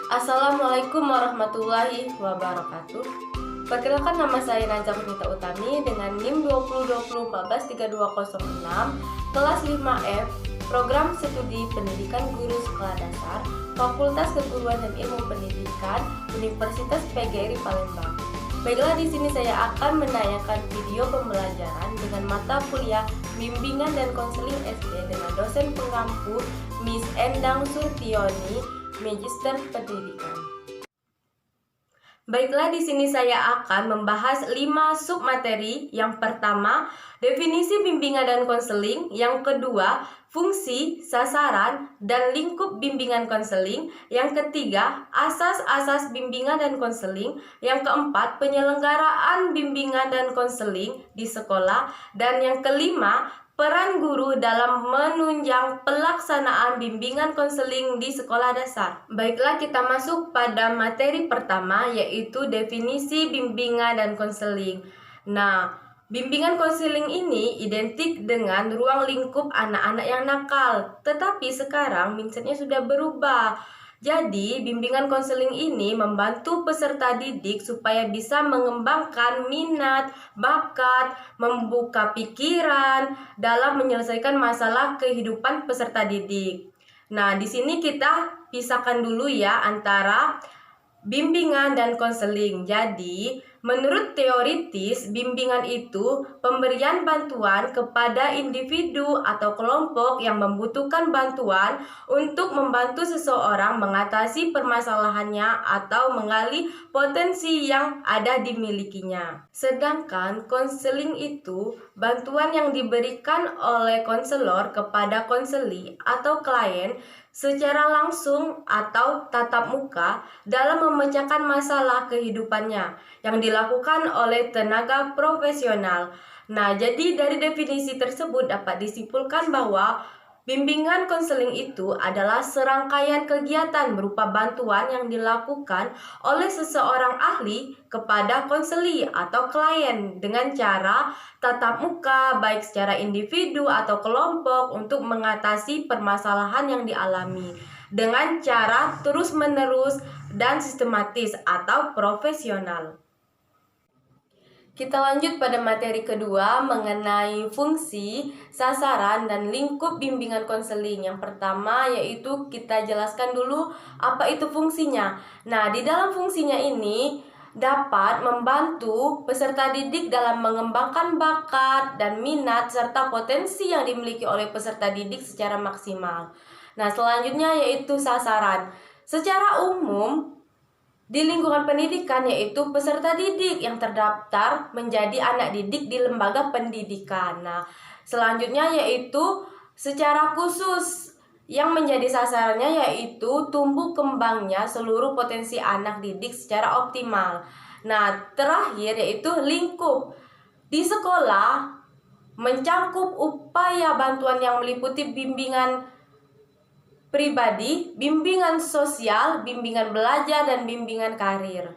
Assalamualaikum warahmatullahi wabarakatuh. Perkenalkan, nama saya Najwa Nita Utami dengan NIM 2020143206 kelas 5F, Program Studi Pendidikan Guru Sekolah Dasar, Fakultas Keguruan dan Ilmu Pendidikan, Universitas PGRI Palembang. Baiklah, di sini saya akan menayangkan video pembelajaran dengan mata kuliah Bimbingan dan Konseling SD dengan dosen pengampu Miss Endang Surtioni, Magister Pendidikan. Baiklah, di sini saya akan membahas 5 submateri. Yang pertama, definisi bimbingan dan konseling. Yang kedua, fungsi, sasaran, dan lingkup bimbingan konseling. Yang ketiga, asas-asas bimbingan dan konseling. Yang keempat, penyelenggaraan bimbingan dan konseling di sekolah. Dan yang kelima, peran guru dalam menunjang pelaksanaan bimbingan konseling di sekolah dasar. Baiklah, kita masuk pada materi pertama, yaitu definisi bimbingan dan konseling. Nah, bimbingan konseling ini identik dengan ruang lingkup anak-anak yang nakal. Tetapi sekarang mindsetnya sudah berubah. Jadi, bimbingan konseling ini membantu peserta didik supaya bisa mengembangkan minat, bakat, membuka pikiran dalam menyelesaikan masalah kehidupan peserta didik. Nah, di sini kita pisahkan dulu ya antara bimbingan dan konseling. Jadi, menurut teoritis, bimbingan itu pemberian bantuan kepada individu atau kelompok yang membutuhkan bantuan untuk membantu seseorang mengatasi permasalahannya atau menggali potensi yang ada dimilikinya. Sedangkan konseling itu bantuan yang diberikan oleh konselor kepada konseli atau klien secara langsung atau tatap muka dalam memecahkan masalah kehidupannya yang dilakukan oleh tenaga profesional. Nah, jadi dari definisi tersebut dapat disimpulkan bahwa bimbingan konseling itu adalah serangkaian kegiatan berupa bantuan yang dilakukan oleh seseorang ahli kepada konseli atau klien dengan cara tatap muka, baik secara individu atau kelompok, untuk mengatasi permasalahan yang dialami dengan cara terus-menerus dan sistematis atau profesional. Kita lanjut pada materi kedua mengenai fungsi, sasaran, dan lingkup bimbingan konseling. Yang pertama yaitu kita jelaskan dulu apa itu fungsinya. Nah, di dalam fungsinya ini dapat membantu peserta didik dalam mengembangkan bakat dan minat serta potensi yang dimiliki oleh peserta didik secara maksimal. Nah, selanjutnya yaitu sasaran. Secara umum, di lingkungan pendidikan yaitu peserta didik yang terdaftar menjadi anak didik di lembaga pendidikan. Nah, selanjutnya yaitu secara khusus yang menjadi sasarannya yaitu tumbuh kembangnya seluruh potensi anak didik secara optimal. Nah, terakhir yaitu lingkup. Di sekolah mencangkup upaya bantuan yang meliputi bimbingan pribadi, bimbingan sosial, bimbingan belajar, dan bimbingan karir.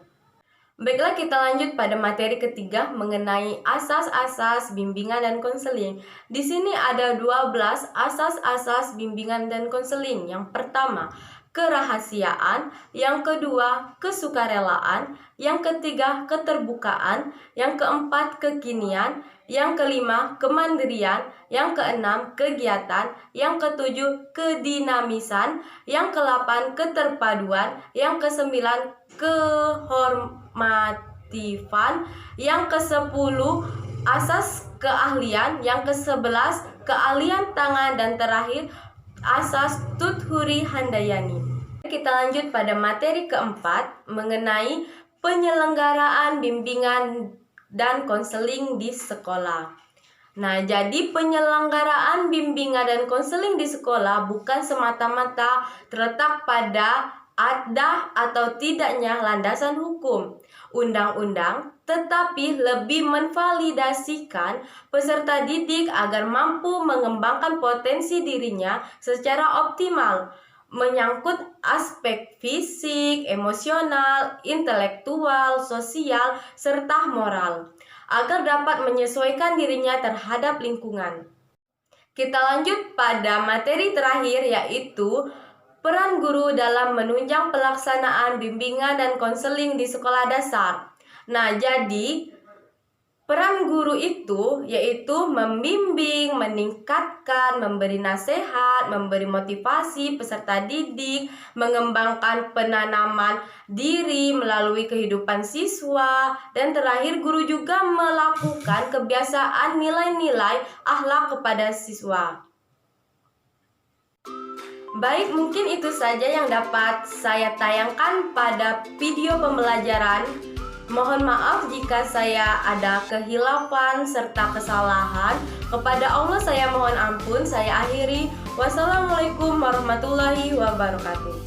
Baiklah, kita lanjut pada materi ketiga mengenai asas-asas bimbingan dan konseling. Di sini ada 12 asas-asas bimbingan dan konseling. Yang pertama, kerahasiaan. Yang kedua, kesukarelaan. Yang ketiga, keterbukaan. Yang keempat, kekinian. Yang kelima, kemandirian. Yang keenam, kegiatan. Yang ketujuh, kedinamisan. Yang kedelapan, keterpaduan. Yang kesembilan, kehormatifan. Yang kesepuluh, asas keahlian. Yang kesebelas, keahlian tangan. Dan terakhir, asas Tuthuri Handayani. Kita lanjut pada materi keempat mengenai penyelenggaraan bimbingan dan konseling di sekolah. Nah, jadi penyelenggaraan bimbingan dan konseling di sekolah bukan semata-mata terletak pada ada atau tidaknya landasan hukum, undang-undang, tetapi lebih menvalidasikan peserta didik agar mampu mengembangkan potensi dirinya secara optimal, menyangkut aspek fisik, emosional, intelektual, sosial, serta moral, agar dapat menyesuaikan dirinya terhadap lingkungan. Kita lanjut pada materi terakhir yaitu Peran guru dalam menunjang pelaksanaan bimbingan dan konseling di sekolah dasar. Nah, jadi peran guru itu yaitu membimbing, meningkatkan, memberi nasihat, memberi motivasi peserta didik, mengembangkan penanaman diri melalui kehidupan siswa, dan terakhir guru juga melakukan kebiasaan nilai-nilai akhlak kepada siswa. Baik, mungkin itu saja yang dapat saya tayangkan pada video pembelajaran. Mohon maaf jika saya ada kehilafan serta kesalahan. Kepada Allah saya mohon ampun. Saya akhiri. Wassalamualaikum warahmatullahi wabarakatuh.